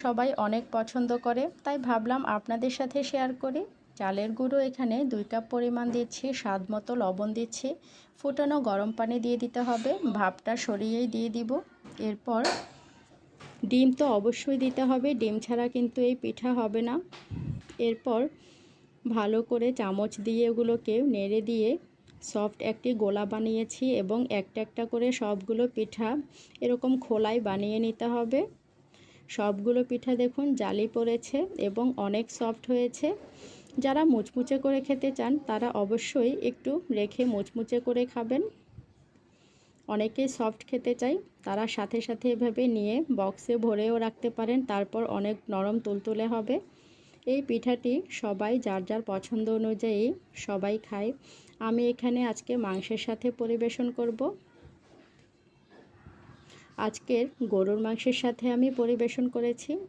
সবাই অনেক পছন্দ করে, তাই ভাবলাম আপনাদের সাথে শেয়ার করি। চালের গুঁড়ো এখানে 2 কাপ পরিমাণ দিচ্ছি, স্বাদ মতো লবণ দিচ্ছি, ফুটানো গরম পানি দিয়ে দিতে হবে, ভাপটা সরিয়েই দিয়ে দিব। এরপর ডিম তো অবশ্যই দিতে হবে, ডিম ছাড়া কিন্তু এই পিঠা হবে না। এরপর ভালো করে চামচ দিয়ে ওগুলোকে নেড়ে দিয়ে সফট একটি গোলা বানিয়েছি এবং একটা একটা করে সবগুলো পিঠা এরকম খোলাই বানিয়ে নিতে হবে। সবগুলো পিঠা দেখুন জালি পড়েছে এবং অনেক সফট হয়েছে। যারা মুচমুচে করে খেতে চান তারা অবশ্যই একটু রেখে মুচমুচে করে খাবেন। অনেকেই সফট খেতে চাই, তারা সাথে সাথে এভাবে নিয়ে বক্সে ভরেও রাখতে পারেন, তারপর অনেক নরম তুলতুলে হবে। এই পিঠাটি সবাই যার যার পছন্দ অনুযায়ী সবাই খায়। আমি এখানে আজকে মাংসের সাথে পরিবেশন করব। আজকের গরুর মাংসের সাথে আমি পরিবেশন করেছি।